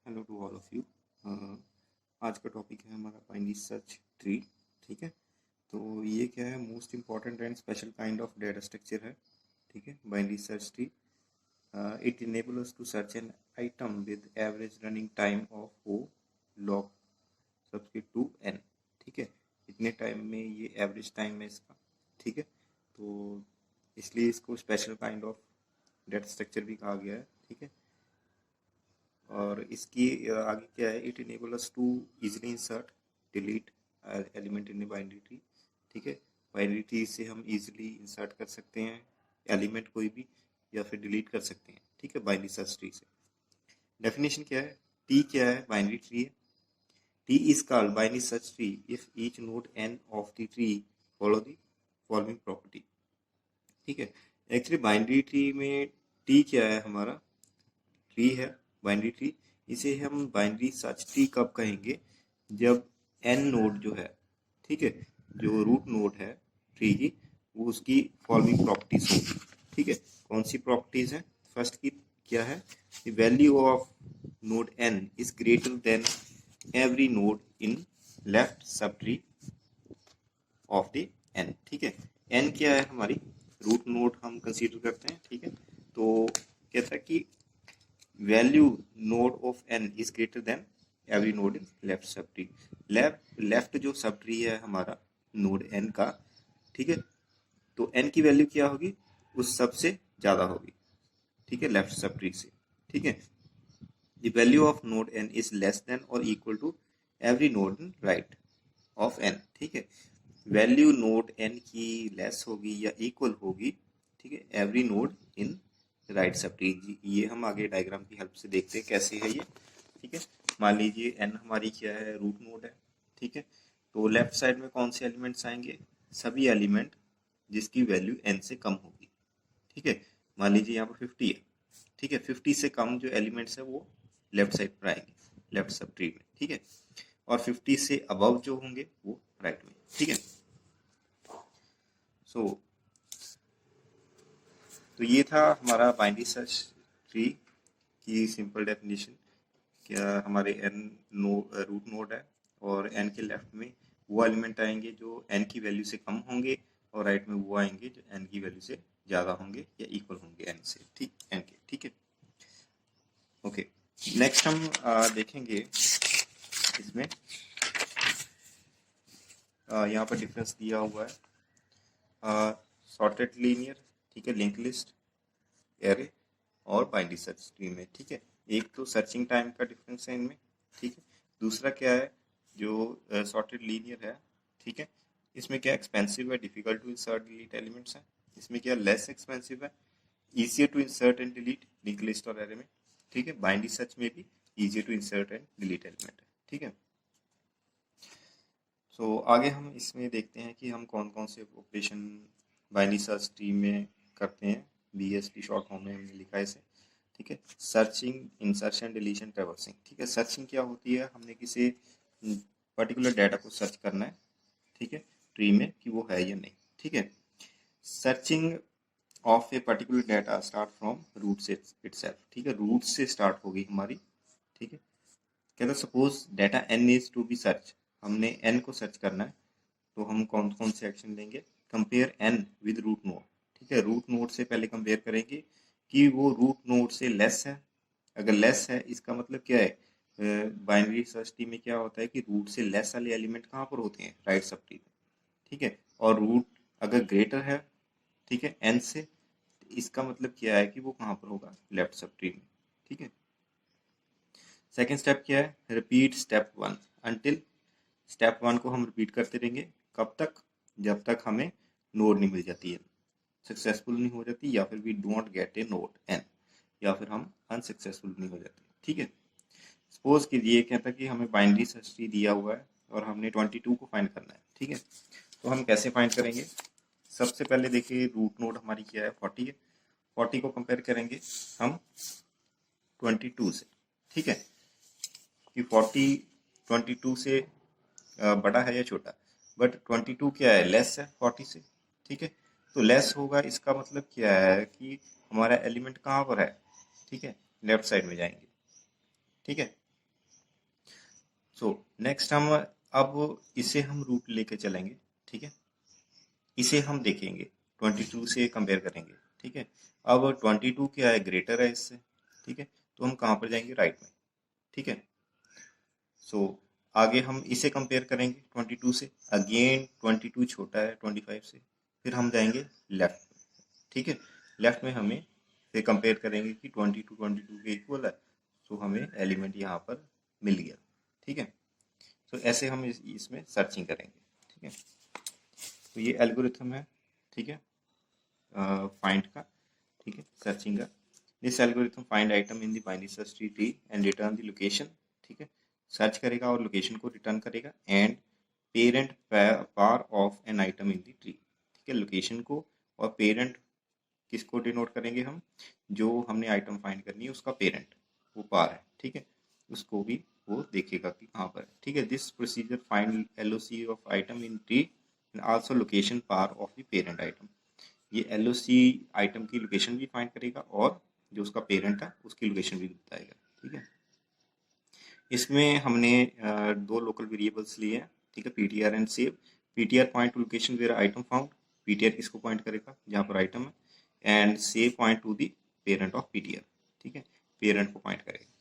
Hello to all of you. आज का topic है हमारा बाइनरी सर्च ट्री। ठीक है, तो ये क्या है, most important and special kind of data structure है। ठीक है, binary search tree it enable us to search an item with average running time of O log subscript two N. ठीक है, इतने टाइम में ये एवरेज टाइम है इसका। ठीक है, तो इसलिए इसको special kind of data structure भी कहा गया है। ठीक है, और इसकी आगे क्या है, it enable us to easily insert delete element in binary tree. ठीक है, बाइनरी ट्री से हम इजीली इंसर्ट कर सकते हैं एलिमेंट कोई भी, या फिर डिलीट कर सकते हैं। ठीक है, बाइनरी सर्च ट्री से। डेफिनेशन क्या है, टी क्या है, बाइनरी ट्री है। T is called binary search tree if each node N of the tree follow the following property. ठीक है, एक्चुअली बाइनरी ट्री में टी क्या है, हमारा ट्री है बाइनरी ट्री। इसे हम बाइनरी सर्च ट्री कब कहेंगे, जब एन नोड जो है, ठीक है, जो रूट नोड है ट्री की, वो उसकी फॉलोइंग प्रॉपर्टीज होगी। ठीक है, कौन सी प्रॉपर्टीज है, फर्स्ट की क्या है, the value of node N is greater than every node in left subtree of the N. ठीक है, एन क्या है, हमारी रूट नोड हम कंसीडर करते हैं। ठीक है, तो कहता है कि value node of N is greater than every node in left subtree. Left जो सब ट्री है हमारा नोड एन का, ठीक है, तो एन की वैल्यू क्या होगी, उस सब से ज्यादा होगी। ठीक है, लेफ्ट सब ट्री से। ठीक है, the value of node N is less than और equal to every node in right of N. ठीक है, वैल्यू नोड एन की लेस होगी या इक्वल होगी, ठीक है, every node in right sub tree. ये हम आगे डायग्राम की हेल्प से देखते हैं कैसे है ये। ठीक है, मान लीजिए एन हमारी क्या है, रूट नोड है। ठीक है, तो लेफ्ट साइड में कौन से एलिमेंट्स आएंगे, सभी एलिमेंट जिसकी वैल्यू एन से कम होगी। ठीक है, मान लीजिए यहाँ पर 50 है। ठीक है, 50 से कम जो एलिमेंट्स है वो लेफ्ट साइड पर आएंगे, लेफ्ट सब ट्री में। ठीक है, और 50 से अबव जो होंगे वो राइट में। ठीक है, सो तो ये था हमारा बाइनरी सर्च ट्री की सिंपल डेफिनेशन। क्या हमारे एन रूट नोड है, और एन के लेफ्ट में वो एलिमेंट आएंगे जो एन की वैल्यू से कम होंगे, और राइट में वो आएंगे जो एन की वैल्यू से ज़्यादा होंगे या इक्वल होंगे एन से। ठीक, एन के। ठीक है, ओके। नेक्स्ट हम देखेंगे इसमें, यहाँ पर डिफरेंस दिया हुआ है सॉर्टेड लीनियर, ठीक है, लिंक लिस्ट, एरे और बाइनरी सर्च ट्री में। ठीक है, एक तो सर्चिंग टाइम का डिफरेंस है इनमें। ठीक है, दूसरा क्या है, जो सॉर्टेड लीनियर है, ठीक है, इसमें क्या एक्सपेंसिव है, difficult to insert delete elements है। इसमें क्या लेस एक्सपेंसिव है, easier to insert and delete link list और एरे में। ठीक है, बाइनरी सर्च में भी easier to insert and delete element है। ठीक है, सो आगे हम इसमें देखते हैं कि हम कौन कौन से ऑपरेशन बाइनरी सर्च ट्री में करते हैं। BST शॉर्ट फॉर्म में हमने लिखा है इसे। ठीक है, सर्चिंग, इंसर्शन, डिलीशन, ट्रैवर्सिंग। ठीक है, सर्चिंग क्या होती है, हमने किसी पर्टिकुलर डाटा को सर्च करना है, ठीक है, ट्री में कि वो है या नहीं। ठीक है, searching of a particular data start from root से इटसेल्फ। ठीक है, रूट से स्टार्ट होगी हमारी। ठीक है, कहता suppose data N is to be search, हमने एन को सर्च करना है, तो हम कौन कौन से एक्शन लेंगे, compare N with root node. ठीक है, रूट नोड से पहले कंपेयर करेंगे कि वो रूट नोड से लेस है। अगर लेस है, इसका मतलब क्या है, बाइनरी सर्च ट्री में क्या होता है कि रूट से लेस वाले एलिमेंट कहाँ पर होते हैं, राइट सब ट्री में। ठीक है, और रूट अगर ग्रेटर है, ठीक है, एन से, तो इसका मतलब क्या है कि वो कहाँ पर होगा, लेफ्ट सब ट्री में। ठीक है, सेकेंड स्टेप क्या है, repeat step one until, step one को हम रिपीट करते रहेंगे, कब तक, जब तक हमें नोड नहीं मिल जाती है, सक्सेसफुल नहीं हो जाती, या फिर we don't get a node N, या फिर हम अनसक्सेसफुल नहीं हो जाते। ठीक है, सपोज कीजिए कहता है कि हमें बाइनरी सर्च ट्री दिया हुआ है और हमने 22 को फाइंड करना है। ठीक है, तो हम कैसे फाइंड करेंगे, सबसे पहले देखिए रूट नोड हमारी क्या है, 40 है। 40 को कंपेयर करेंगे हम 22 से। ठीक है, कि 40 22 से बड़ा है या छोटा, बट 22 क्या है, लेस है 40 से। ठीक है, तो लेस होगा, इसका मतलब क्या है कि हमारा एलिमेंट कहाँ पर है, ठीक है, लेफ्ट साइड में जाएंगे। ठीक है, सो नेक्स्ट हम अब इसे हम रूट लेके चलेंगे, ठीक है। इसे हम देखेंगे 22 से कंपेयर करेंगे, ठीक है। अब 22 क्या है, ग्रेटर है इससे, ठीक है। तो हम कहाँ पर जाएंगे, राइट में, ठीक है। सो आगे हम इसे कंपेयर करेंगे 22 से, अगेन 22 छोटा है 25 से, फिर हम जाएंगे लेफ्ट में, ठीक है। लेफ्ट में हमें फिर कंपेयर करेंगे कि 22 के इक्वल है, सो हमें एलिमेंट यहाँ पर मिल गया, ठीक है। तो ऐसे हम इसमें सर्चिंग करेंगे, ठीक है। तो ये एल्गोरिथम है, ठीक है, फाइंड का, ठीक है, सर्चिंग का। This algorithm find item in the binary search tree and return the location, ठीक है। सर्च करेगा और लोकेशन को रिटर्न करेगा, and parent PAR of N item in the tree, ठीक है। लोकेशन को और पेरेंट किसको डिनोट करेंगे हम, जो हमने आइटम फाइंड करनी है उसका पेरेंट, वो पार है, ठीक है, उसको भी वो देखेगा कि कहाँ पर है, ठीक है। This procedure find LOC of item in tree and also location PAR of the parent item. ये एलओसी आइटम की लोकेशन भी फाइंड करेगा और जो उसका पेरेंट है उसकी लोकेशन भी बताएगा, ठीक है। इसमें हमने दो लोकल वेरिएबल्स लिए हैं, ठीक है, PTR and save. PTR point to location where item found, PTR किसको पॉइंट करेगा, जहाँ पर आइटम है, and save point to the parent of PTR, ठीक है, पेरेंट को पॉइंट करेगा।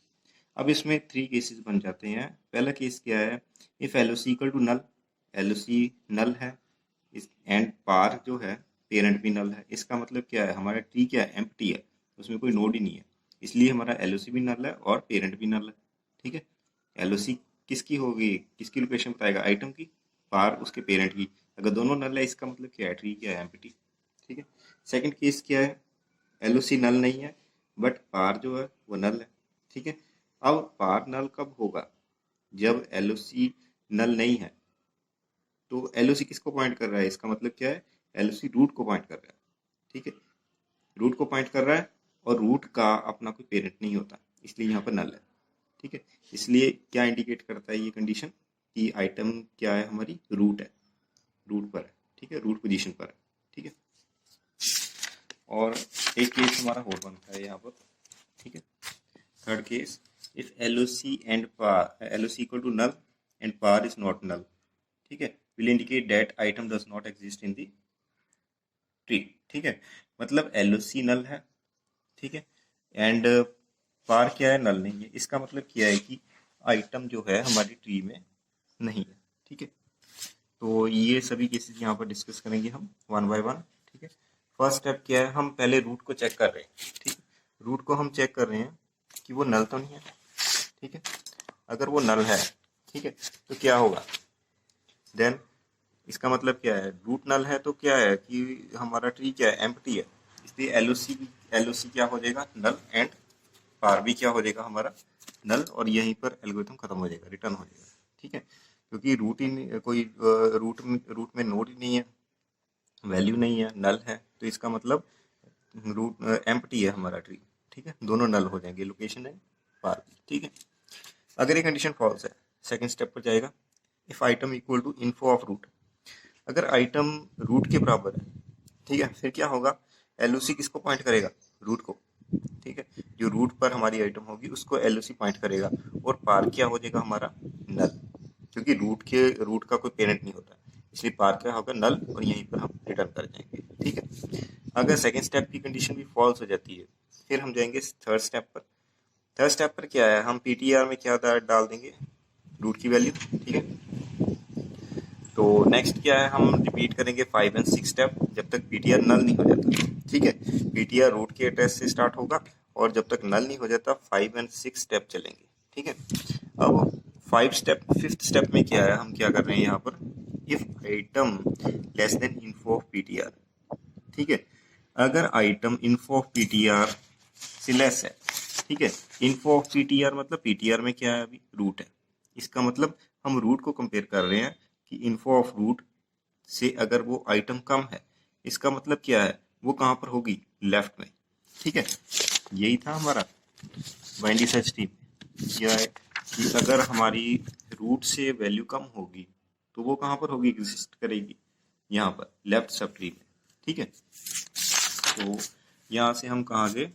अब इसमें 3 केसेस बन जाते हैं। पहला केस क्या है, if LOC equal to null, LOC null है इस एंड पार जो है पेरेंट भी नल है, इसका मतलब क्या है, हमारा ट्री क्या है, एम्प्टी है, उसमें कोई नोड ही नहीं है, इसलिए हमारा एलओसी भी नल है और पेरेंट भी नल है, ठीक है। एलओसी किसकी होगी, किसकी लोकेशन बताएगा, आइटम की, पार उसके पेरेंट की। अगर दोनों नल है इसका मतलब क्या है, ट्री क्या है, एम्प्टी, ठीक है। सेकंड केस क्या है, एलओसी नल नहीं है बट पार जो है वो नल है, ठीक है। अब पार नल कब होगा, जब एलओसी नल नहीं है। तो एलओसी किसको पॉइंट कर रहा है, इसका मतलब क्या है, एलओसी रूट को पॉइंट कर रहा है, ठीक है, रूट को पॉइंट कर रहा है, और रूट का अपना कोई पेरेंट नहीं होता, इसलिए यहाँ पर नल है, ठीक है। इसलिए क्या इंडिकेट करता है ये कंडीशन, कि आइटम क्या है, हमारी रूट है, रूट पर है, ठीक है, रूट पोजीशन पर है, ठीक है। और एक केस हमारा और बनता है यहाँ पर, ठीक है, third case, if LOC and PAR, LOC equal to null and PAR is not null, ठीक है, will indicate that item does not exist in the tree, ठीक है। मतलब एलओसी नल है, ठीक है, एंड पार क्या है, नल नहीं है, इसका मतलब क्या है कि आइटम जो है हमारी ट्री में नहीं है, ठीक है। तो ये सभी केसेस यहाँ पर डिस्कस करेंगे हम वन बाय वन, ठीक है। फर्स्ट स्टेप क्या है, हम पहले रूट को चेक कर रहे हैं, ठीक है, रूट को हम चेक कर रहे हैं कि वो नल तो नहीं है, ठीक है। अगर वो नल है, ठीक है, तो क्या होगा, देन इसका मतलब क्या है, रूट नल है तो क्या है कि हमारा ट्री क्या है, एम्प्टी है, इसलिए एलओसी क्या हो जाएगा, नल, एंड पार भी क्या हो जाएगा हमारा, नल, और यहीं पर एल्गोरिथम खत्म हो जाएगा, रिटर्न हो जाएगा, ठीक है। क्योंकि रूट ही कोई रूट में नोड ही नहीं है, वैल्यू नहीं है, नल है, तो इसका मतलब रूट एम्प्टी है हमारा ट्री, ठीक है, दोनों नल हो जाएंगे, लोकेशन है, पार भी, ठीक है। अगर ये कंडीशन फॉल्स है, सेकंड स्टेप पर जाएगा, if item equal to info of root, अगर आइटम रूट के बराबर है, ठीक है, फिर क्या होगा, एलओसी किसको पॉइंट करेगा, रूट को, ठीक है, जो रूट पर हमारी आइटम होगी उसको एलओसी पॉइंट करेगा, और पार क्या हो जाएगा हमारा, नल, क्योंकि रूट का कोई पेरेंट नहीं होता, इसलिए पार क्या होगा, नल, और यहीं पर हम रिटर्न कर जाएंगे, ठीक है। अगर सेकेंड स्टेप की कंडीशन भी फॉल्स हो जाती है, फिर हम जाएंगे थर्ड स्टेप पर। थर्ड स्टेप पर क्या है, हम पीटीआर में क्या डाल देंगे, रूट की वैल्यू, ठीक है। तो नेक्स्ट क्या है, हम रिपीट करेंगे 5 एंड 6 स्टेप जब तक पीटीआर नल नहीं हो जाता, ठीक है। पीटीआर रूट के एड्रेस से स्टार्ट होगा, और जब तक नल नहीं हो जाता 5 एंड 6 स्टेप चलेंगे, ठीक है। अब 5th स्टेप में क्या है, हम क्या कर रहे हैं यहाँ पर, if item less than info of PTR, ठीक है, अगर आइटम इन्फो ऑफ पीटीआर से लेस है, ठीक है, इन्फो ऑफ पीटीआर मतलब पीटीआर में क्या है, अभी रूट है, इसका मतलब हम रूट को कंपेयर कर रहे हैं कि इन्फो ऑफ रूट से अगर वो आइटम कम है, इसका मतलब क्या है, वो कहाँ पर होगी, लेफ्ट में, ठीक है। यही था हमारा बाइनरी सर्च ट्री, क्या है कि अगर हमारी रूट से वैल्यू कम होगी तो वो कहाँ पर होगी, एग्जिस्ट करेगी, यहाँ पर लेफ्ट सब ट्री में, ठीक है। तो यहाँ से हम कहाँ गए,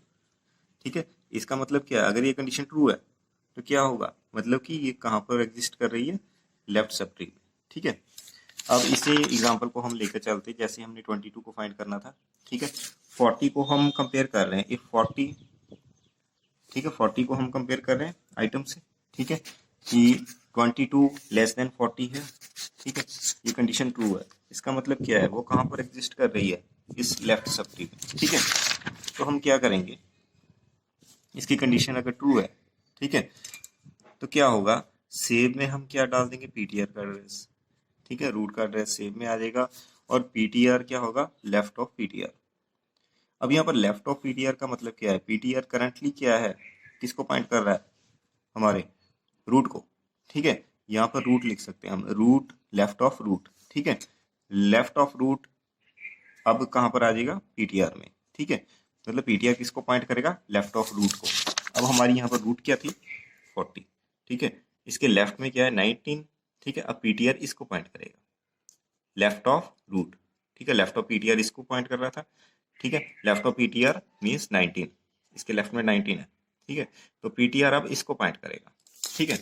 ठीक है, इसका मतलब क्या है, अगर ये कंडीशन ट्रू है तो क्या होगा, मतलब कि ये कहाँ पर एग्जिस्ट कर रही है, लेफ्ट सब ट्री में। ठीक है, अब इसे एग्जांपल को हम लेकर चलते, जैसे हमने 22 को फाइंड करना था। ठीक है, 40 को हम कंपेयर कर रहे हैं, इफ 40, ठीक है 40 को हम कंपेयर कर रहे हैं आइटम से। ठीक है, कि 22 लेस देन 40 है। ठीक है, ये कंडीशन ट्रू है। इसका मतलब क्या है, वो कहाँ पर एग्जिस्ट कर रही है, इस लेफ्ट सब ट्री में। ठीक है, तो हम क्या करेंगे, इसकी कंडीशन अगर ट्रू है, ठीक है, तो क्या होगा, सेव में हम क्या डाल देंगे, पीटीआर का एड्रेस। ठीक है, रूट का एड्रेस सेव में आ जाएगा, और पीटीआर क्या होगा, लेफ्ट ऑफ पीटीआर। अब यहाँ पर लेफ्ट ऑफ पीटीआर का मतलब क्या है, पीटीआर करंटली क्या है, किसको पॉइंट कर रहा है, हमारे रूट को। ठीक है, यहाँ पर रूट लिख सकते हैं हम, रूट लेफ्ट ऑफ रूट। ठीक है, लेफ्ट ऑफ रूट अब कहाँ पर आ जाएगा, पीटीआर में। ठीक है, मतलब पीटीआर किसको पॉइंट करेगा, लेफ्ट ऑफ रूट को। अब हमारी यहाँ पर रूट क्या थी, 40। ठीक है, इसके लेफ्ट में क्या है, 19। ठीक है, अब पीटीआर इसको पॉइंट करेगा, लेफ्ट ऑफ रूट। ठीक है, लेफ्ट ऑफ पीटीआर इसको पॉइंट कर रहा था। ठीक है, लेफ्ट ऑफ पीटीआर मीन्स 19, इसके लेफ्ट में 19 है। ठीक है, तो पीटीआर अब इसको पॉइंट करेगा। ठीक है,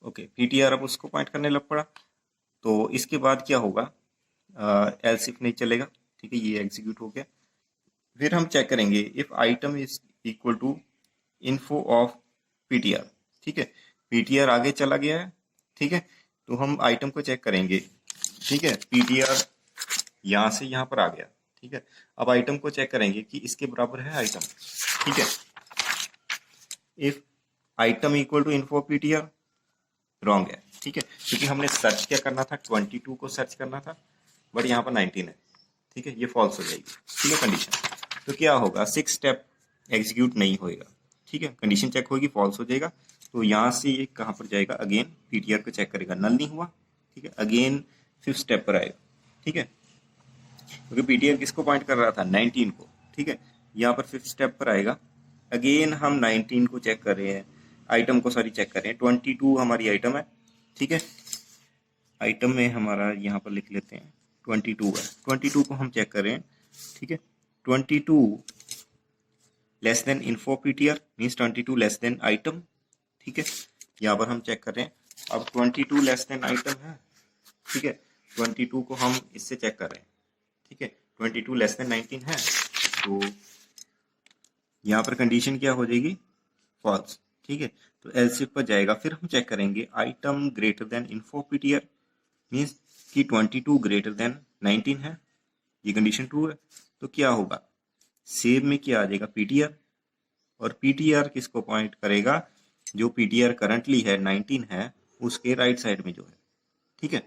ओके, पीटीआर अब उसको पॉइंट करने लग पड़ा। तो इसके बाद क्या होगा, एल्स इफ नहीं चलेगा। ठीक है, ये एग्जीक्यूट हो गया। फिर हम चेक करेंगे if item is equal to info of PTR. ठीक है, पीटीआर आगे चला गया है। ठीक है, तो हम आइटम को चेक करेंगे। ठीक है, पीटीआर यहाँ से यहाँ पर आ गया। ठीक है, अब आइटम को चेक करेंगे कि इसके बराबर है आइटम। ठीक है, if item equal to info PTR, wrong है। ठीक है, क्योंकि हमने सर्च क्या करना था, 22 को सर्च करना था, बट यहाँ पर 19 है। ठीक है, ये फॉल्स हो जाएगी। ठीक है, कंडीशन तो क्या होगा, 6 स्टेप एग्जीक्यूट नहीं होएगा। ठीक है, कंडीशन चेक होगी, फॉल्स हो जाएगा। तो यहाँ से ये कहाँ पर जाएगा, अगेन पीटीआर को चेक करेगा, नल नहीं हुआ। ठीक है, अगेन 5th स्टेप पर आएगा। ठीक है, क्योंकि पीटीआर किसको पॉइंट कर रहा था, 19 को। ठीक है, यहाँ पर 5th स्टेप पर आएगा। अगेन हम 19 को चेक कर रहे हैं, आइटम को सॉरी चेक कर रहे हैं, 22 हमारी आइटम है। ठीक है, आइटम में हमारा यहाँ पर लिख लेते हैं 22 है, 22 को हम चेक कर रहे हैं। ठीक है, 22 less than info PTR means 22 less than item. ठीक है, यहाँ पर हम चेक कर रहे हैं, अब 22 लेस देन आइटम है। ठीक है, 22 को हम इससे चेक कर रहे हैं। ठीक है, 22 लेस देन 19 है, तो यहाँ पर कंडीशन क्या हो जाएगी, फॉल्स। ठीक है, तो एलसीफ पर जाएगा। फिर हम चेक करेंगे item greater then info PTR means कि 22 ग्रेटर देन 19 है, ये कंडीशन ट्रू है। तो क्या होगा, सेव में क्या आ जाएगा, पीटीआर, और पीटीआर किसको पॉइंट करेगा, जो पीटीआर करंटली है 19 है, उसके राइट साइड में जो है। ठीक है,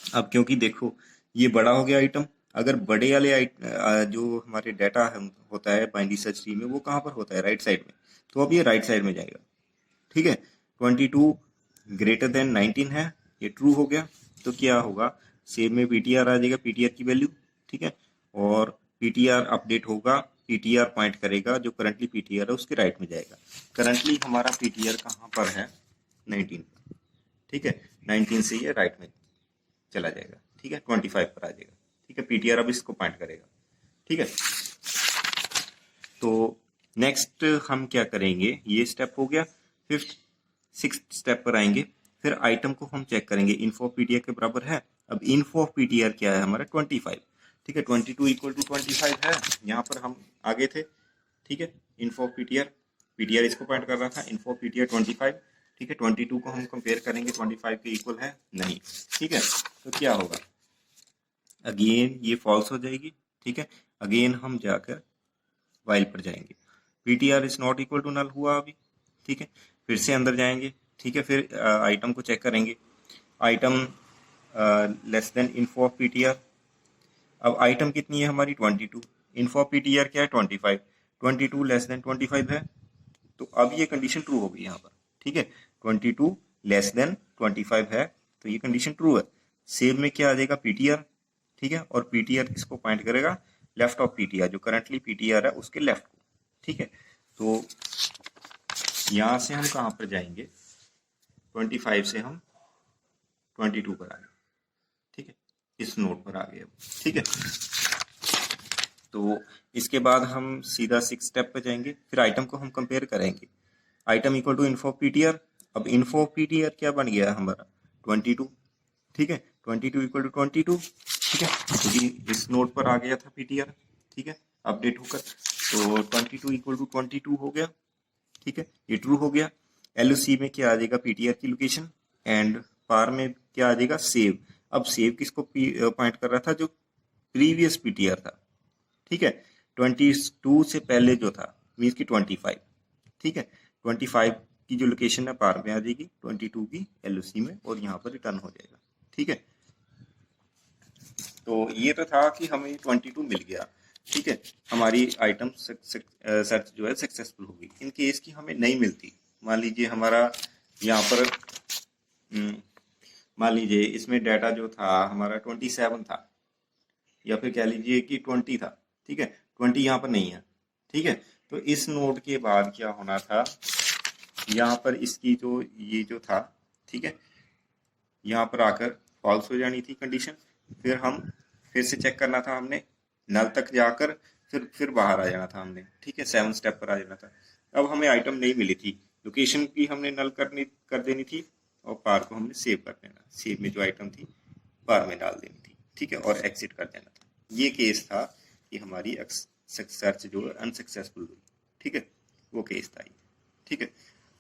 अब क्योंकि देखो ये बड़ा हो गया आइटम, अगर बड़े वाले जो हमारे डाटा होता है बाइनरी सर्च ट्री में, वो कहाँ पर होता है, राइट साइड में। तो अब ये राइट साइड में जाएगा। ठीक है, 22 ग्रेटर देन 19 है, ये ट्रू हो गया। तो क्या होगा, सेव में पीटीआर आ जाएगा, पीटीआर की वैल्यू। ठीक है, और पीटीआर अपडेट होगा, पीटीआर पॉइंट करेगा, जो करंटली पीटीआर है उसके राइट में जाएगा। करंटली हमारा पीटीआर कहाँ पर है, 19। ठीक है, 19 से ये राइट में चला जाएगा। ठीक है, 25 पर आ जाएगा। ठीक है, पीटीआर अब इसको पॉइंट करेगा। ठीक है, तो नेक्स्ट हम क्या करेंगे, ये स्टेप हो गया। 5th 6th स्टेप पर आएंगे। फिर आइटम को हम चेक करेंगे, इन्फो ऑफ पीटीआर के बराबर है। अब इन्फो ऑफ पीटीआर क्या है हमारा, 25। ठीक है, 22 इक्वल टू 25 है, यहाँ पर हम आगे थे। ठीक है, इन्फो ऑफ पीटीआर, पीटीआर इसको पॉइंट कर रहा था, इन्फो ऑफ पीटीआर 25। ठीक है, 22 को हम कंपेयर करेंगे, 25 के इक्वल है नहीं। ठीक है, तो क्या होगा, अगेन ये फॉल्स हो जाएगी। ठीक है, अगेन हम जाकर वाइल पर जाएंगे, PTR is not equal to null हुआ अभी। ठीक है, फिर से अंदर जाएंगे। ठीक है, फिर आइटम को चेक करेंगे, item less than info of PTR. अब आइटम कितनी है हमारी, 22, इन्फो ऑफ पीटीआर क्या है, 25, 22 लेस देन 25 है। तो अब ये कंडीशन ट्रू होगी यहाँ पर। ठीक है, 22 लेस देन 25 है, तो ये कंडीशन ट्रू है। सेव में क्या आ जाएगा, पीटीआर। ठीक है, और पीटीआर किसको पॉइंट करेगा, लेफ्ट ऑफ पीटीआर, जो करंटली पीटीआर है उसके लेफ्ट को। ठीक है, तो यहाँ से हम कहाँ पर जाएंगे, 25 से हम 22 पर आ गए। ठीक है, इस नोट पर आ गए अब। ठीक है, तो इसके बाद हम सीधा 6 स्टेप पे जाएंगे, फिर आइटम को हम कंपेयर करेंगे। Item equal to info PTR. अब इन्फो पीटीआर क्या बन गया हमारा 22, ठीक है, 22 इक्वल टू 22, ठीक है, क्योंकि इस नोड पर आ गया था पीटीआर, ठीक है, अपडेट होकर, तो 22 इक्वल टू 22 हो गया, ठीक है, ये ट्रू हो गया। एलओसी में क्या आ जाएगा पीटीआर की लोकेशन, एंड पार में क्या आ जाएगा सेव। अब सेव किसको पॉइंट कर रहा था, जो प्रीवियस पीटीआर था, ठीक है, 22 से पहले जो था मीन्स की 25, ठीक है, 25 की जो लोकेशन है पार में आ जाएगी 22 की एलओसी में, और यहाँ पर रिटर्न हो जाएगा, ठीक है। तो ये तो था कि हमें 22 मिल गया, ठीक है, हमारी आइटम सर्च जो है सक्सेसफुल होगी। इन केस की हमें नहीं मिलती, मान लीजिए हमारा यहाँ पर मान लीजिए इसमें डाटा जो था हमारा 27 था, या फिर कह लीजिए कि 20 था, ठीक है, 20 यहाँ पर नहीं है, ठीक है, तो इस नोड के बाद क्या होना था, यहाँ पर इसकी जो ये जो था, ठीक है, यहाँ पर आकर फॉल्स हो जानी थी कंडीशन, फिर हम फिर से चेक करना था हमने, नल तक जाकर फिर बाहर आ जाना था हमने, ठीक है, 7 स्टेप पर आ जाना था। अब हमें आइटम नहीं मिली थी, लोकेशन की हमने नल कर देनी थी, और पार को हमने सेव कर देना, सेव में जो आइटम थी पार में डाल देनी थी, ठीक है, और एग्जिट कर देना था। ये केस था कि हमारी सर्च जो है अनसक्सेसफुल हुई, ठीक है, वो केस था ये, ठीक है।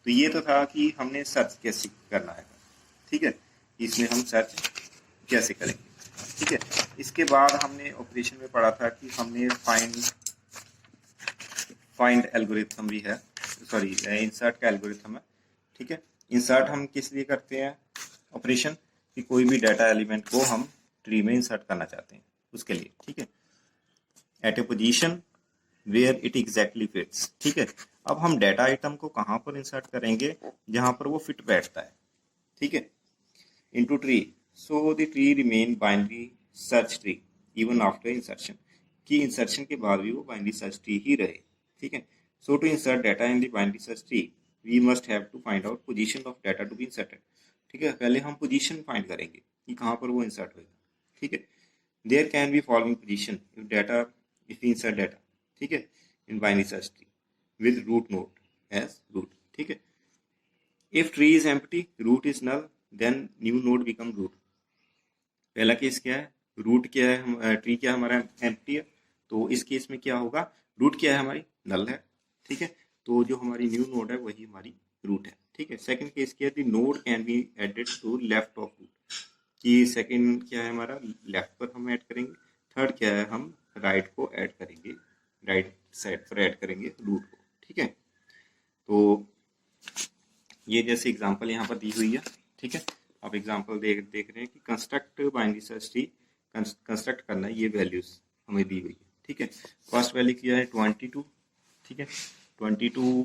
तो ये तो था कि हमने सर्च कैसे करना है, ठीक है, इसमें हम सर्च कैसे करेंगे, ठीक है। इसके बाद हमने ऑपरेशन में पढ़ा था कि हमने फाइंड एल्गोरिथम भी है, सॉरी इंसर्ट का एल्गोरिथम है, ठीक है। इंसर्ट हम किस लिए करते हैं ऑपरेशन, कि कोई भी डाटा एलिमेंट को हम ट्री में इंसर्ट करना चाहते हैं उसके लिए, ठीक है, at a position where it exactly fits, ठीक है। अब हम डाटा आइटम को कहाँ पर इंसर्ट करेंगे, जहां पर वो फिट बैठता है, ठीक है, into tree, so the tree remain binary search tree even after insertion, कि इंसर्शन के बाद भी वो बाइनरी सर्च ट्री ही रहे, ठीक है। So to insert data in the binary search tree we must have to find out position of data to be inserted, ठीक है, पहले हम पोजीशन फाइंड करेंगे कि कहाँ पर वो इंसर्ट होगा, ठीक है। There can be following position if insert data, ठीक है, in binary search tree with root node as root, ठीक है। If tree is empty root is null then new node become root. पहला केस क्या है, रूट क्या है, हम ट्री क्या है हमारा एम्प्टी है, तो इस केस में क्या होगा, रूट क्या है हमारी नल है, ठीक है, तो जो हमारी न्यू नोड है वही हमारी रूट है, ठीक है। सेकंड केस क्या है, the node can be added to left of root, कि सेकंड क्या है हमारा लेफ्ट पर हम ऐड करेंगे। थर्ड क्या है, हम राइट को ऐड करेंगे, राइट साइड पर ऐड करेंगे रूट को, ठीक है। तो ये जैसे एग्जांपल यहाँ पर दी हुई है, ठीक है, आप एग्जांपल देख रहे हैं कि construct binary search tree construct करना है, ये वैल्यूज हमें दी हुई है, ठीक है। फर्स्ट वैल्यू किया है 22, ठीक है, 22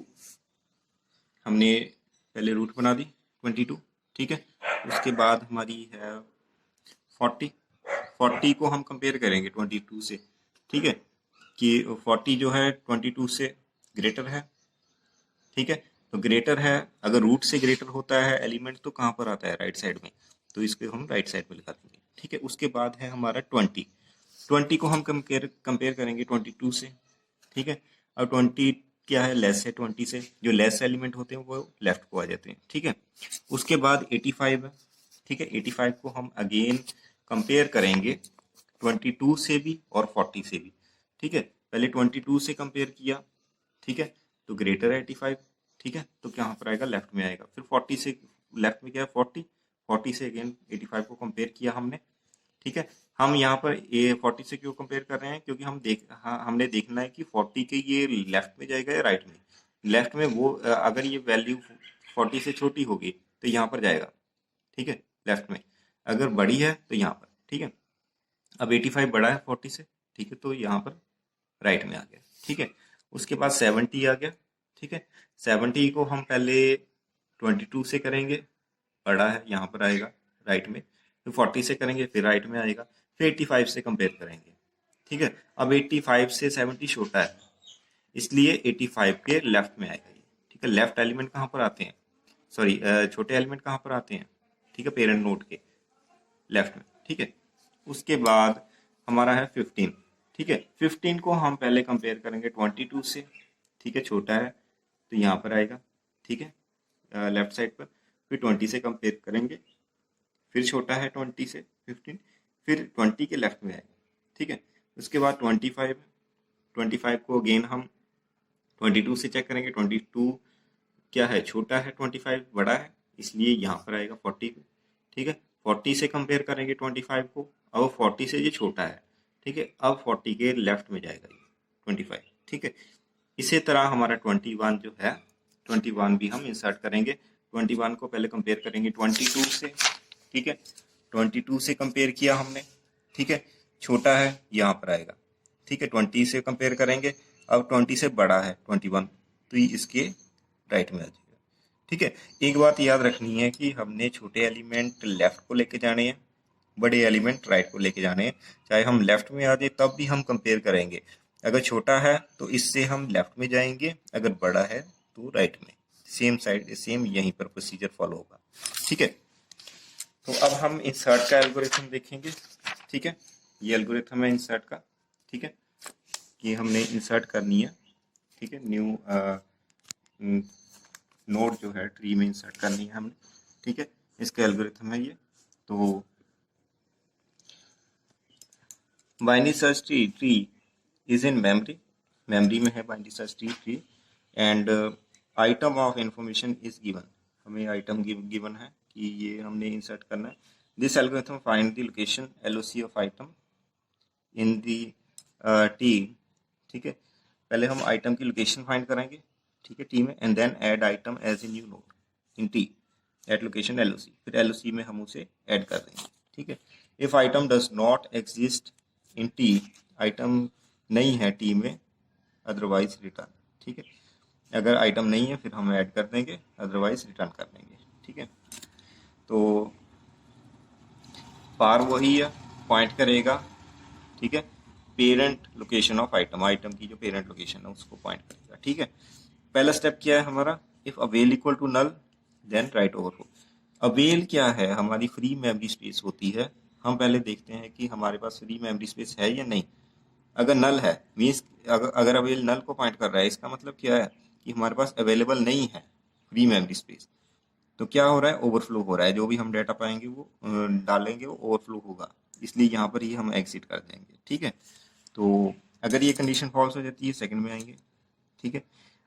हमने पहले रूट बना दी 22, ठीक है। उसके बाद हमारी है 40 को हम कंपेयर करेंगे 22 से, ठीक है, कि 40 जो है 22 से ग्रेटर है, ठीक है, तो ग्रेटर है, अगर रूट से ग्रेटर होता है एलिमेंट तो कहाँ पर आता है राइट साइड में, तो इसको हम राइट साइड में लिखा देंगे, ठीक है। उसके बाद है हमारा 20 को हम कंपेयर करेंगे 22 से, ठीक है। अब 20 क्या है, लेस है 20 से, जो लेस एलिमेंट होते हैं वो लेफ्ट को आ जाते हैं, ठीक है। उसके बाद 85 है, ठीक है, 85 को हम अगेन कंपेयर करेंगे 22 से भी और 40 से भी, ठीक है। पहले 22 से कंपेयर किया, ठीक है, तो ग्रेटर है 85, ठीक है, तो कहाँ पर आएगा लेफ्ट में आएगा। फिर 40 से लेफ्ट में क्या है 40 से अगेन 85 को कंपेयर किया हमने, ठीक है। हम यहाँ पर ये 40 से क्यों कंपेयर कर रहे हैं, क्योंकि हमने देखना है कि 40 के ये लेफ्ट में जाएगा या राइट में। लेफ्ट में वो अगर ये वैल्यू 40 से छोटी होगी तो यहाँ पर जाएगा, ठीक है, लेफ्ट में। अगर बड़ी है तो यहाँ पर, ठीक है। अब 85 बड़ा है 40 से, ठीक है, तो यहाँ पर राइट में आ गया, ठीक है। उसके बाद 70 आ गया, ठीक है। 70 को हम पहले 22 से करेंगे, बड़ा है यहाँ पर आएगा राइट में, फिर 40 से करेंगे फिर राइट में आएगा, फिर 85 से कंपेयर करेंगे, ठीक है। अब 85 से 70 छोटा है, इसलिए 85 के लेफ्ट में आएगा ये, ठीक है। लेफ्ट एलिमेंट कहाँ पर आते हैं, सॉरी छोटे एलिमेंट कहाँ पर आते हैं, ठीक है, पेरेंट नोड के लेफ्ट में, ठीक है। उसके बाद हमारा है 15, ठीक है। 15 को हम पहले कंपेयर करेंगे 22 से, ठीक है, छोटा है तो यहाँ पर आएगा, ठीक है, लेफ्ट साइड पर। फिर 20 से कंपेयर करेंगे, फिर छोटा है 20 से 15, फिर 20 के लेफ्ट में आएगा, ठीक है। उसके बाद 25, 25 को अगेन हम 22 से चेक करेंगे। 22 क्या है, छोटा है, 25 बड़ा है, इसलिए यहाँ पर आएगा 40 पे, ठीक है। 40 से कंपेयर करेंगे 25 को, अब 40 से ये छोटा है, ठीक है, अब 40 के लेफ्ट में जाएगा ये 25, ठीक है। इसी तरह हमारा 21 जो है, 21 भी हम इंसर्ट करेंगे। 21 को पहले कंपेयर करेंगे 22 से, ठीक है। 22 से कंपेयर किया हमने, ठीक है, छोटा है, यहाँ पर आएगा, ठीक है। 20 से कंपेयर करेंगे, अब 20 से बड़ा है 21, तो ये इसके राइट में आ जाएगा, ठीक है। एक बात याद रखनी है कि हमने छोटे एलिमेंट लेफ्ट को लेके जाने हैं, बड़े एलिमेंट राइट को लेके जाने हैं। चाहे हम लेफ्ट में आ जाए तब भी हम कंपेयर करेंगे। अगर छोटा है तो इससे हम लेफ्ट में जाएंगे, अगर बड़ा है तो राइट में। सेम साइड, सेम यहीं पर प्रोसीजर फॉलो होगा, ठीक है। तो अब हम इंसर्ट का एल्गोरिथम देखेंगे, ठीक है। ये एल्गोरिथम है इंसर्ट का, ठीक है, कि हमने इंसर्ट करनी है, ठीक है। न्यू नोड जो है ट्री में इंसर्ट करनी है हमने, ठीक है। इसका एल्गोरिथम है ये। तो binary search tree is in memory में है binary search tree, and item of information is given, हमें आइटम गिवन है कि ये हमने इंसर्ट करना है। This algorithm find the location LOC of item in the T, ठीक है। पहले हम आइटम की लोकेशन फाइंड करेंगे, ठीक है, टी में, and then add item as a new node in T at location LOC, फिर एलओसी में हम उसे ऐड कर देंगे, ठीक है। If item does not exist in T, item नहीं है टी में, अदरवाइज रिटर्न, ठीक है। अगर आइटम नहीं है फिर हम ऐड कर देंगे, अदरवाइज रिटर्न कर देंगे, ठीक है। तो पार वही है, पॉइंट करेगा, ठीक है, parent location of item, item की जो पेरेंट लोकेशन है उसको पॉइंट करेगा, ठीक है। पहला स्टेप क्या है हमारा, if AVAIL equal to null then write overflow. AVAIL क्या है, हमारी फ्री मेमोरी स्पेस होती है। हम पहले देखते हैं कि हमारे पास फ्री मेमोरी स्पेस है या नहीं। अगर नल है मीन्स, अगर अवेल नल को पॉइंट कर रहा है, इसका मतलब क्या है कि हमारे पास अवेलेबल नहीं है फ्री मेमोरी स्पेस। तो क्या हो रहा है, ओवरफ्लो हो रहा है, जो भी हम डाटा पाएंगे वो डालेंगे वो ओवरफ्लो होगा, इसलिए यहाँ पर ही हम एग्जिट कर देंगे, ठीक है। तो अगर ये कंडीशन फॉल्स हो जाती है सेकंड में आएंगे, ठीक है।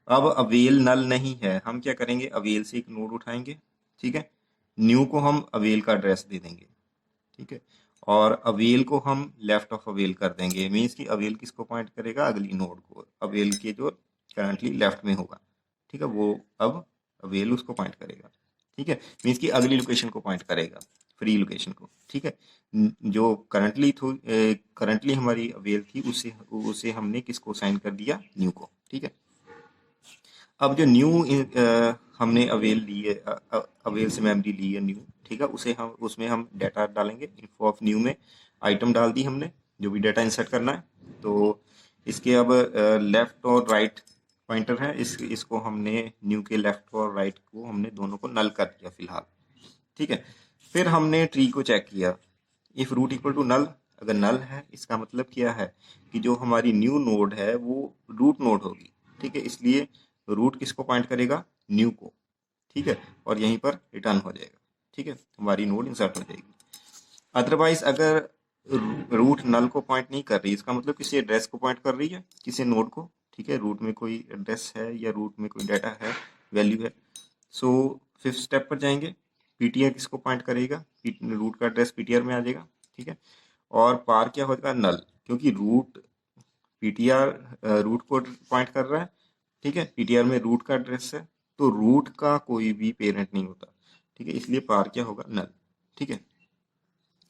अब अवेल नल नहीं है, हम क्या करेंगे, अवेल से एक नोड उठाएंगे, ठीक है, न्यू को हम अवेल का एड्रेस दे देंगे, ठीक है, और अवेल को हम लेफ्ट ऑफ अवेल कर देंगे। मीन्स कि अवेल किसको पॉइंट करेगा, अगली नोड को, अवेल के जो करंटली लेफ्ट में होगा, ठीक है, वो अब अवेल उसको पॉइंट करेगा, ठीक है। मीन्स कि अगली लोकेशन को पॉइंट करेगा, फ्री लोकेशन को, ठीक है। जो करंटली हमारी अवेल थी उसे उसे हमने किसको साइन कर दिया, न्यू को, ठीक है। अब जो न्यू हमने अवेल ली है, अवेल से मेमोरी ली है न्यू, ठीक है, उसे हम उसमें हम डाटा डालेंगे। इन्फो ऑफ न्यू में आइटम डाल दी हमने, जो भी डाटा इंसर्ट करना है। तो इसके अब लेफ्ट और राइट पॉइंटर है, इसको हमने न्यू के लेफ्ट और राइट को हमने दोनों को नल कर दिया फिलहाल, ठीक है। फिर हमने ट्री को चेक किया, if root equal to null, अगर नल है इसका मतलब क्या है कि जो हमारी न्यू नोड है वो रूट नोड होगी, ठीक है, इसलिए रूट किसको पॉइंट करेगा, न्यू को, ठीक है, और यहीं पर रिटर्न हो जाएगा, ठीक है, हमारी नोड इंसर्ट हो जाएगी। अदरवाइज अगर रूट नल को पॉइंट नहीं कर रही, इसका मतलब किसी एड्रेस को पॉइंट कर रही है, किसी नोड को, ठीक है, रूट में कोई एड्रेस है या रूट में कोई डाटा है, वैल्यू है। सो फिफ्थ स्टेप पर जाएंगे, पीटीआर किसको पॉइंट करेगा, रूट का एड्रेस पीटीआर में आ जाएगा, ठीक है, और पार क्या होगा, नल, क्योंकि रूट पीटीआर रूट को पॉइंट कर रहा है, ठीक है, पीटीआर में रूट का एड्रेस है, तो रूट का कोई भी पेरेंट नहीं होता, ठीक है, इसलिए पार क्या होगा, नल, ठीक है।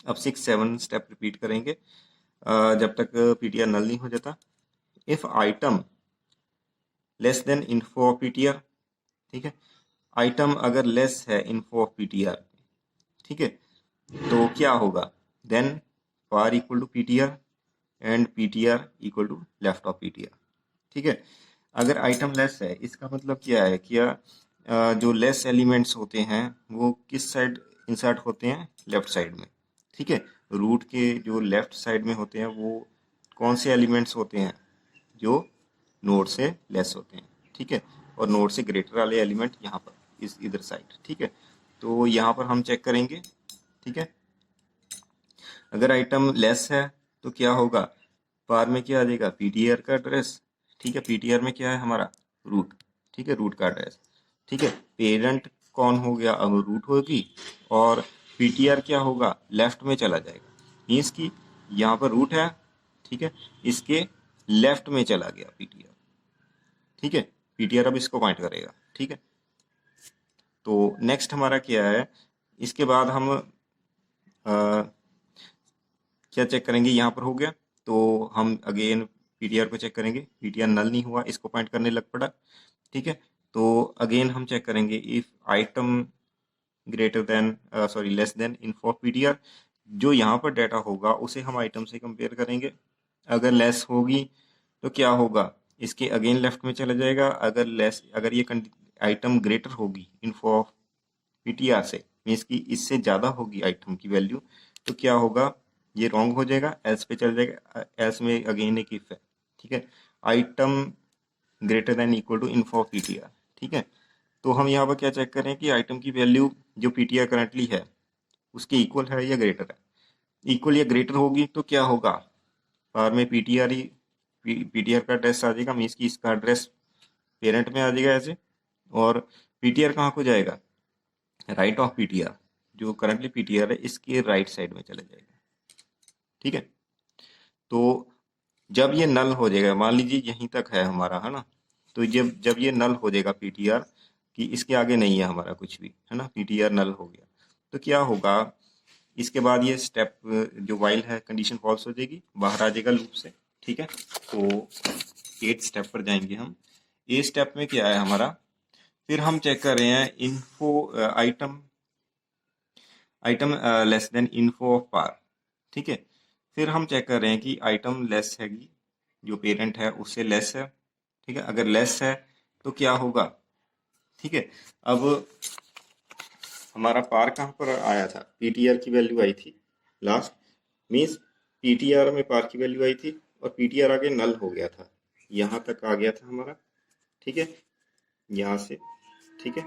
अब 6-7 स्टेप रिपीट करेंगे जब तक पीटीआर नल नहीं हो जाता। If item less than info of PTR, ठीक है, आइटम अगर लेस है इन्फो ऑफ पीटीआर, ठीक है, तो क्या होगा, then PAR equal to PTR and PTR equal to left of PTR, ठीक है। अगर आइटम लेस है इसका मतलब क्या है, क्या जो लेस एलिमेंट्स होते हैं वो किस साइड इंसर्ट होते हैं, लेफ्ट साइड में, ठीक है। रूट के जो लेफ्ट साइड में होते हैं वो कौन से एलिमेंट्स होते हैं जो नोड से लेस होते हैं, ठीक है, और नोड से ग्रेटर वाले एलिमेंट यहाँ पर इस इधर साइड, ठीक है। तो यहाँ पर हम चेक करेंगे, ठीक है। अगर आइटम लेस है तो क्या होगा, पार में क्या आ जाएगा, पीटीआर का एड्रेस, ठीक है। पीटीआर में क्या है हमारा, रूट, ठीक है, रूट का एड्रेस, ठीक है। पेरेंट कौन हो गया, अब रूट होगी, और पीटीआर क्या होगा, लेफ्ट में चला जाएगा, मीन्स कि यहाँ पर रूट है, ठीक है, इसके लेफ्ट में चला गया पीटीआर, ठीक है। पीटीआर अब इसको पॉइंट करेगा, ठीक है। तो नेक्स्ट हमारा क्या है, इसके बाद हम क्या चेक करेंगे, यहाँ पर हो गया तो हम अगेन पीटीआर को चेक करेंगे, पीटीआर नल नहीं हुआ, इसको पॉइंट करने लग पड़ा, ठीक है। तो अगेन हम चेक करेंगे if item greater then sorry less than info of PTR, जो यहाँ पर डाटा होगा उसे हम आइटम से कंपेयर करेंगे। अगर लेस होगी तो क्या होगा, इसके अगेन लेफ्ट में चला जाएगा। अगर ये आइटम ग्रेटर होगी इन्फो ऑफ पीटीआर से, मीन्स कि इससे ज़्यादा होगी आइटम की वैल्यू, तो क्या होगा, ये रॉन्ग हो जाएगा, एल्स पे चल जाएगा। एल्स में अगेन एक इफ है, ठीक है, item greater than equal to info of PTR, ठीक है। तो हम यहाँ पर क्या चेक करें कि आइटम की वैल्यू जो पीटीआर करंटली है उसके इक्वल है या ग्रेटर है। इक्वल या ग्रेटर होगी तो क्या होगा, पार में पीटीआर का एड्रेस आ जाएगा, मीन्स कि इसका एड्रेस पेरेंट में आ जाएगा ऐसे, और पीटीआर कहाँ को जाएगा, राइट ऑफ पीटीआर, जो करंटली पीटीआर है इसके राइट साइड में चला जाएगा, ठीक है। तो जब ये नल हो जाएगा, मान लीजिए यहीं तक है हमारा, है ना, तो जब जब ये नल हो जाएगा पीटीआर कि इसके आगे नहीं है हमारा कुछ भी, है ना, पीटीआर नल हो गया, तो क्या होगा, इसके बाद ये स्टेप जो वाइल है कंडीशन फॉल्स हो जाएगी, बाहर आ जाएगा लूप से, ठीक है। तो 8 स्टेप पर जाएंगे हम। ए स्टेप में क्या है हमारा, फिर हम चेक कर रहे हैं info item less than info of par, ठीक है। फिर हम चेक कर रहे हैं कि आइटम लेस हैगी, जो पेरेंट है उससे लेस है, ठीक है। अगर लेस है तो क्या होगा, ठीक है। अब हमारा पार कहाँ पर आया था, पीटीआर की वैल्यू आई थी लास्ट, मीन्स पीटीआर में पार की वैल्यू आई थी और पीटीआर आगे नल हो गया था, यहाँ तक आ गया था हमारा, ठीक है, यहाँ से, ठीक है।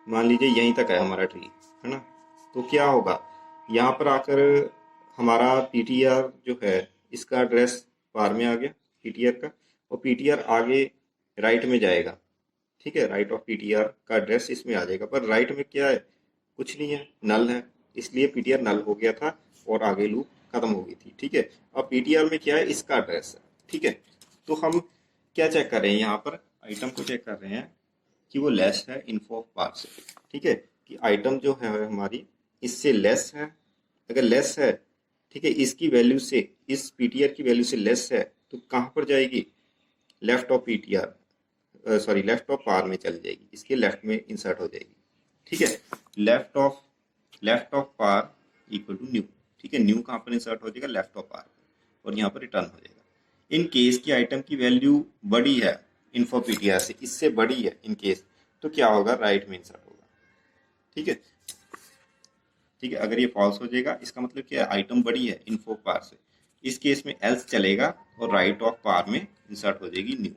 मान लीजिए यहीं तक है हमारा ट्री, है ना, तो क्या होगा, यहाँ पर आकर हमारा पीटीआर जो है इसका एड्रेस पार में आ गया पीटीआर का, और पीटीआर आगे राइट में जाएगा, ठीक है, राइट ऑफ पीटीआर का एड्रेस इसमें आ जाएगा, पर राइट में क्या है, कुछ नहीं है, नल है, इसलिए पीटीआर नल हो गया था और आगे लूप खत्म हो गई थी, ठीक है। अब पीटीआर में क्या है, इसका एड्रेस है, ठीक है। तो हम क्या चेक कर रहे हैं, यहाँ पर आइटम को चेक कर रहे हैं कि वो लेस है इन्फो ऑफ पार से, ठीक है, कि आइटम जो है हमारी इससे लेस है। अगर लेस है, ठीक है, इसकी वैल्यू से, इस पीटीआर की वैल्यू से लेस है, तो कहाँ पर जाएगी, left of PTR, sorry left of par में चली जाएगी, इसके लेफ्ट में इंसर्ट हो जाएगी, ठीक है। Left of PAR equal to new, ठीक है, न्यू कहाँ पर इंसर्ट हो जाएगा, लेफ्ट ऑफ पार, और यहाँ पर रिटर्न हो जाएगा। इन केस की आइटम की वैल्यू बड़ी है इन्फो पीटीआर से, इससे बड़ी है इन केस, तो क्या होगा, राइट में इंसर्ट होगा, ठीक है, ठीक है। अगर ये फॉल्स हो जाएगा इसका मतलब क्या है, आइटम बड़ी है इन्फो पार से, इस केस में एल्स चलेगा और राइट ऑफ पार में इंसर्ट हो जाएगी न्यू,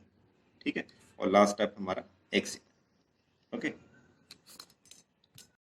ठीक है। और लास्ट स्टेप हमारा एक्सिट, ओके।